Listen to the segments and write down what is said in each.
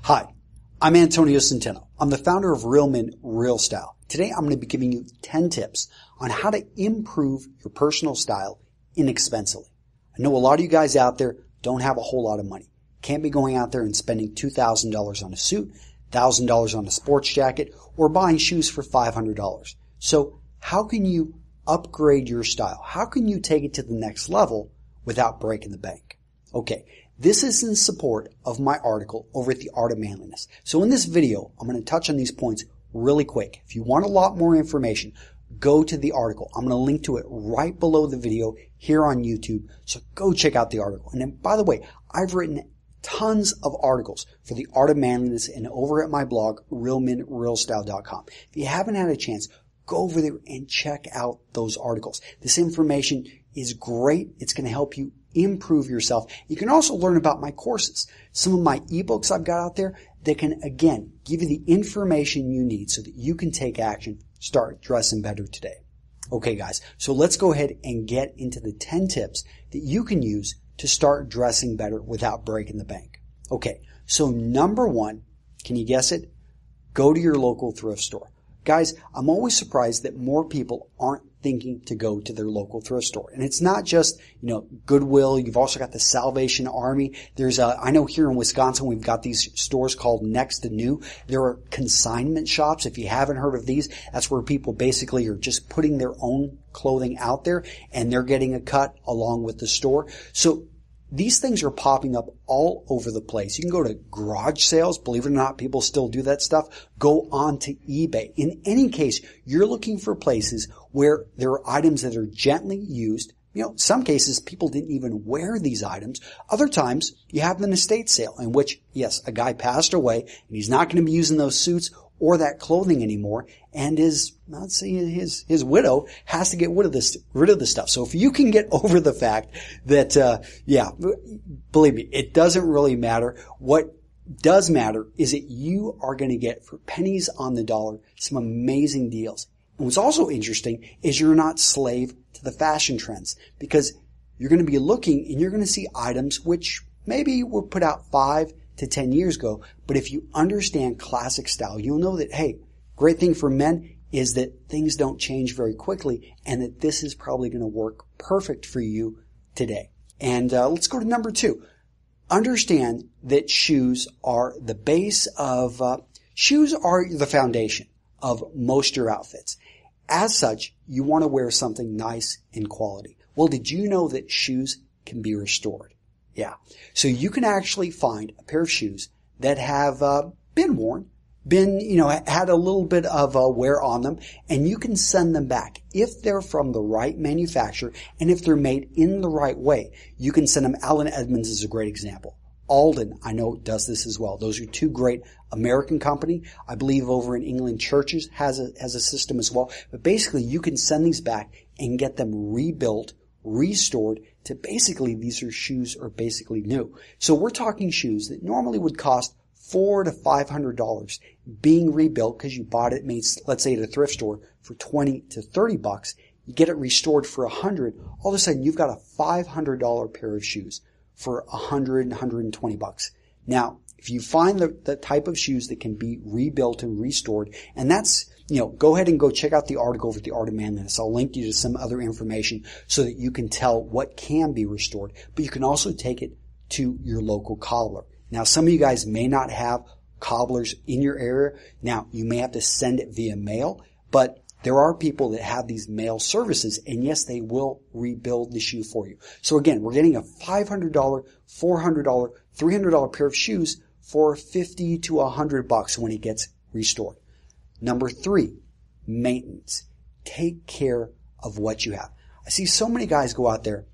Hi, I'm Antonio Centeno. I'm the founder of Real Men, Real Style. Today I'm going to be giving you 10 tips on how to improve your personal style inexpensively. I know a lot of you guys out there don't have a whole lot of money. Can't be going out there and spending $2,000 on a suit, $1,000 on a sports jacket, or buying shoes for $500. So how can you upgrade your style? How can you take it to the next level without breaking the bank? Okay. This is in support of my article over at The Art of Manliness. So in this video, I'm going to touch on these points really quick. If you want a lot more information, go to the article. I'm going to link to it right below the video here on YouTube. So go check out the article. And then, by the way, I've written tons of articles for The Art of Manliness and over at my blog, realmenrealstyle.com. If you haven't had a chance, go over there and check out those articles. This information is great. It's going to help you improve yourself. You can also learn about my courses. Some of my ebooks I've got out there that can, again, give you the information you need so that you can take action, start dressing better today. Okay, guys, so let's go ahead and get into the 10 tips that you can use to start dressing better without breaking the bank. Okay, so number one, can you guess it? Go to your local thrift store. Guys, I'm always surprised that more people aren't thinking to go to their local thrift store. And it's not just, Goodwill. You've also got the Salvation Army. I know here in Wisconsin, we've got these stores called Next to New. There are consignment shops. If you haven't heard of these, that's where people basically are just putting their own clothing out there and they're getting a cut along with the store. So these things are popping up all over the place. You can go to garage sales. Believe it or not, people still do that stuff. Go on to eBay. In any case, you're looking for places where there are items that are gently used. Some cases people didn't even wear these items. Other times you have an estate sale in which, yes, a guy passed away and he's not going to be using those suits or that clothing anymore, and his widow has to get rid of the stuff. So if you can get over the fact that, believe me, it doesn't really matter. What does matter is that you are going to get, for pennies on the dollar, some amazing deals. And what's also interesting is you're not slave to the fashion trends, because you're going to be looking and you're going to see items which maybe were put out 5 to 10 years ago. But if you understand classic style, you'll know that, hey, great thing for men is that things don't change very quickly and that this is probably going to work perfect for you today. And let's go to number 2. Understand that shoes are the base of, shoes are the foundation of most of your outfits. As such, you want to wear something nice and quality. Well, did you know that shoes can be restored? Yeah. So you can actually find a pair of shoes that have been worn, had a little bit of wear on them, and you can send them back. If they're from the right manufacturer and if they're made in the right way, you can send them. Allen Edmonds is a great example. Alden, I know, does this as well. Those are 2 great American company. I believe over in England, Churches has a system as well. But basically, you can send these back and get them rebuilt, restored to basically, these shoes are basically new. So we're talking shoes that normally would cost $400 to $500 being rebuilt because you bought it, let's say at a thrift store for $20 to $30. You get it restored for $100. All of a sudden, you've got a $500 pair of shoes for $100, $120. Now, if you find the type of shoes that can be rebuilt and restored, and that's, go ahead and go check out the article over at The Art of Manliness. I'll link you to some other information so that you can tell what can be restored, but you can also take it to your local cobbler. Now, some of you guys may not have cobblers in your area. Now, you may have to send it via mail, but there are people that have these mail services, and yes, they will rebuild the shoe for you. So again, we're getting a $500, $400, $300 pair of shoes for $50 to $100 when it gets restored. Number 3, maintenance. Take care of what you have. I see so many guys go out there,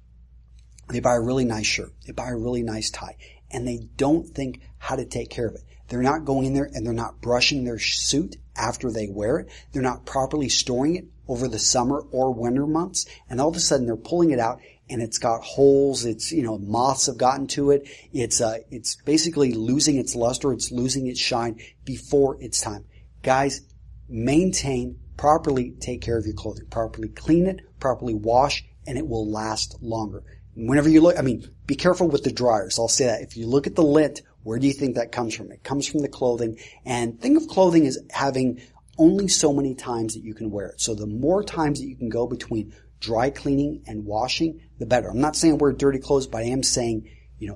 they buy a really nice shirt, they buy a really nice tie, and they don't think how to take care of it. They're not going in there and they're not brushing their suit after they wear it. They're not properly storing it over the summer or winter months. And all of a sudden they're pulling it out and it's got holes. It's, moths have gotten to it. It's basically losing its luster. It's losing its shine before it's time. Guys, maintain, properly take care of your clothing, properly clean it, properly wash, and it will last longer. Whenever you look, be careful with the dryers. I'll say that. If you look at the lint Where do you think that comes from? It comes from the clothing. And think of clothing as having only so many times that you can wear it. So the more times that you can go between dry cleaning and washing, the better. I'm not saying wear dirty clothes, but I am saying,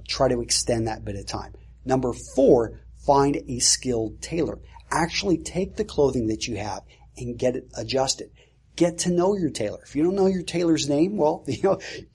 try to extend that bit of time. Number 4, find a skilled tailor. Actually take the clothing that you have and get it adjusted. Get to know your tailor. If you don't know your tailor's name, well,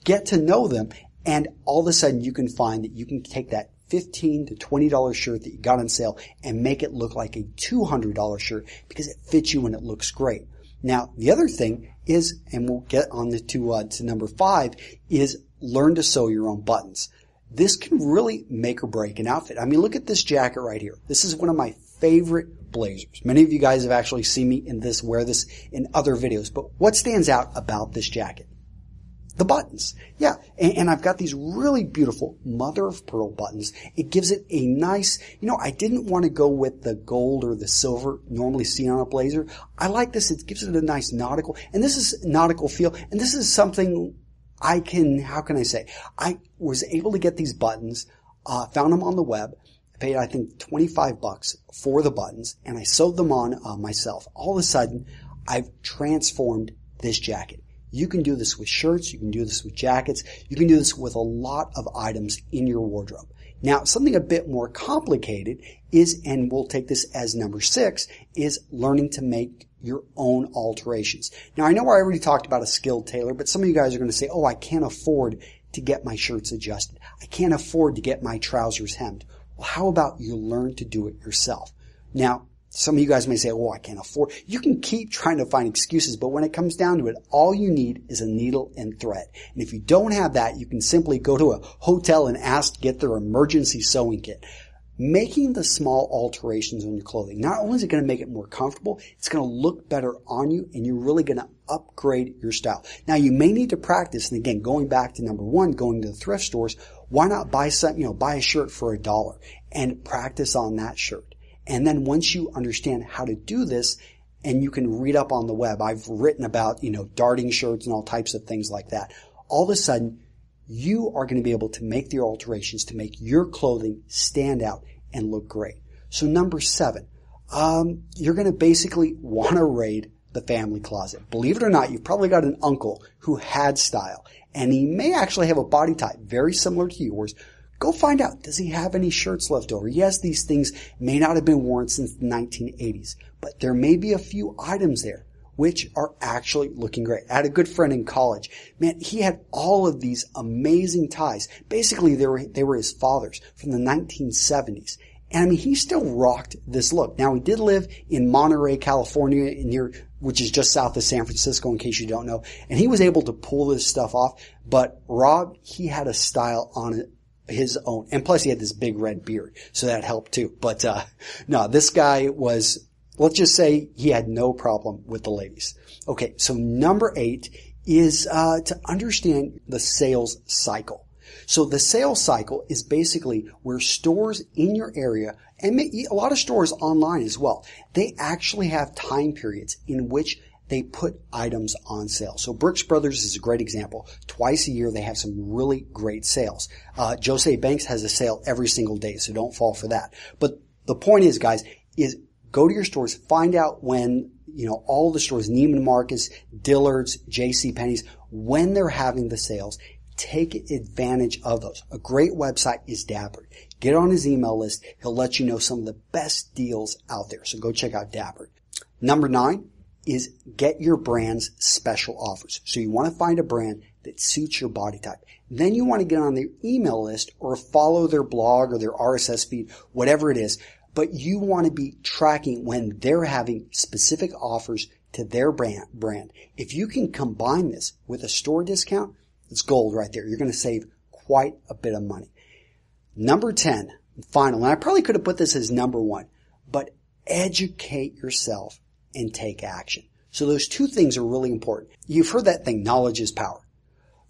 get to know them, and all of a sudden you can find that you can take that $15 to $20 shirt that you got on sale and make it look like a $200 shirt because it fits you and it looks great. Now, the other thing is, and we'll get on to number 5, is learn to sew your own buttons. This can really make or break an outfit. I mean, look at this jacket right here. This is one of my favorite blazers. Many of you guys have actually seen me wear this in other videos. But what stands out about this jacket? The buttons. Yeah, and I've got these really beautiful mother of pearl buttons. It gives it a nice, I didn't want to go with the gold or the silver normally seen on a blazer. I like this. It gives it a nice nautical, and this is nautical feel. And this is something how can I say? I was able to get these buttons, found them on the web, paid I think $25 for the buttons, and I sewed them on myself. All of a sudden, I've transformed this jacket. You can do this with shirts, you can do this with jackets, you can do this with a lot of items in your wardrobe. Now, something a bit more complicated is, and we'll take this as number 6, is learning to make your own alterations. Now, I know I already talked about a skilled tailor, but some of you guys are going to say, I can't afford to get my shirts adjusted. I can't afford to get my trousers hemmed. Well, how about you learn to do it yourself? Now, some of you guys may say, I can't afford. You can keep trying to find excuses, but when it comes down to it, all you need is a needle and thread. And if you don't have that, you can simply go to a hotel and ask to get their emergency sewing kit. Making the small alterations on your clothing, not only is it going to make it more comfortable, it's going to look better on you, and you're really going to upgrade your style. Now, you may need to practice, and again, going back to number 1, going to the thrift stores, why not buy a shirt for $1 and practice on that shirt? And then once you understand how to do this, and you can read up on the web, I've written about, darting shirts and all types of things like that. All of a sudden, you are going to be able to make the alterations to make your clothing stand out and look great. So number 7, you're going to basically want to raid the family closet. Believe it or not, you've probably got an uncle who had style, and he may actually have a body type very similar to yours. Go find out, does he have any shirts left over? Yes, these things may not have been worn since the 1980s, but there may be a few items there which are actually looking great. I had a good friend in college. Man, he had all of these amazing ties. Basically, they were his father's from the 1970s. And I mean, he still rocked this look. Now, he did live in Monterey, California, which is just south of San Francisco, in case you don't know. And he was able to pull this stuff off. But Rob, he had a style on it. His own, and plus he had this big red beard, so that helped too. But no, this guy was, let's just say, he had no problem with the ladies. Okay, so number 8 is to understand the sales cycle. So the sales cycle is basically where stores in your area, and a lot of stores online as well, they actually have time periods in which they put items on sale. So Brooks Brothers is a great example. Twice a year, they have some really great sales. Jose Banks has a sale every single day, so don't fall for that. But the point is, guys, is go to your stores, find out when, all the stores, Neiman Marcus, Dillard's, JCPenney's, when they're having the sales, take advantage of those. A great website is Dapper. Get on his email list. He'll let you know some of the best deals out there. So go check out Dapper. Number 9. Is get your brand's special offers. So you want to find a brand that suits your body type. Then you want to get on their email list or follow their blog or their RSS feed, whatever it is. But you want to be tracking when they're having specific offers to their brand. If you can combine this with a store discount, it's gold right there. You're going to save quite a bit of money. Number 10, final, and I probably could have put this as number 1, but educate yourself and take action. So those 2 things are really important. You've heard that thing, knowledge is power.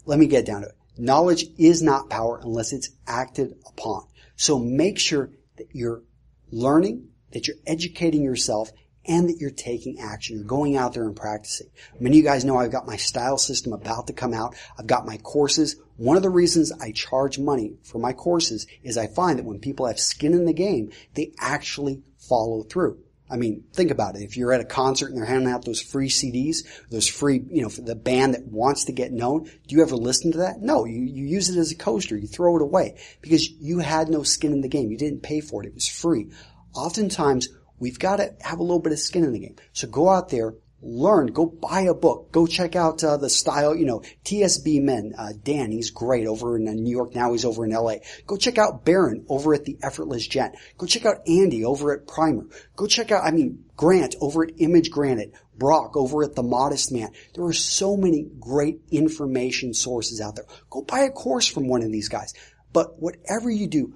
Let me get down to it. Knowledge is not power unless it's acted upon. So make sure that you're learning, that you're educating yourself, and that you're taking action. You're going out there and practicing. Many of you guys know I've got my style system about to come out. I've got my courses One of the reasons I charge money for my courses is I find that when people have skin in the game, they actually follow through. I mean, think about it. If you're at a concert and they're handing out those free CDs, those free, for the band that wants to get known, do you ever listen to that? No, you use it as a coaster. You throw it away because you had no skin in the game. You didn't pay for it. It was free. Oftentimes, we've got to have a little bit of skin in the game. So go out there, learn, go buy a book, go check out the style, TSB Men, Dan, he's great over in New York, now he's over in LA. Go check out Barron over at the Effortless Gent. Go check out Andy over at Primer. Go check out, Grant over at Image Granite, Brock over at The Modest Man. There are so many great information sources out there. Go buy a course from one of these guys. But whatever you do,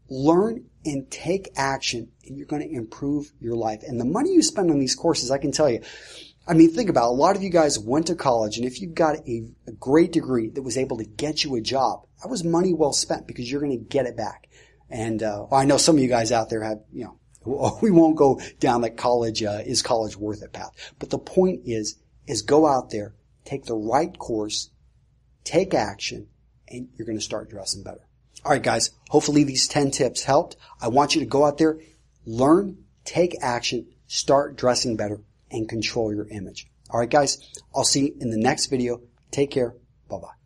learn and take action, and you're going to improve your life. And the money you spend on these courses, I can tell you, think about it. A lot of you guys went to college, and if you've got a great degree that was able to get you a job, that was money well spent because you're going to get it back. And I know some of you guys out there have, we won't go down the is college worth it path. But the point is go out there, take the right course, take action, and you're going to start dressing better. All right, guys, hopefully these 10 tips helped. I want you to go out there, learn, take action, start dressing better, and control your image. All right, guys, I'll see you in the next video. Take care. Bye-bye.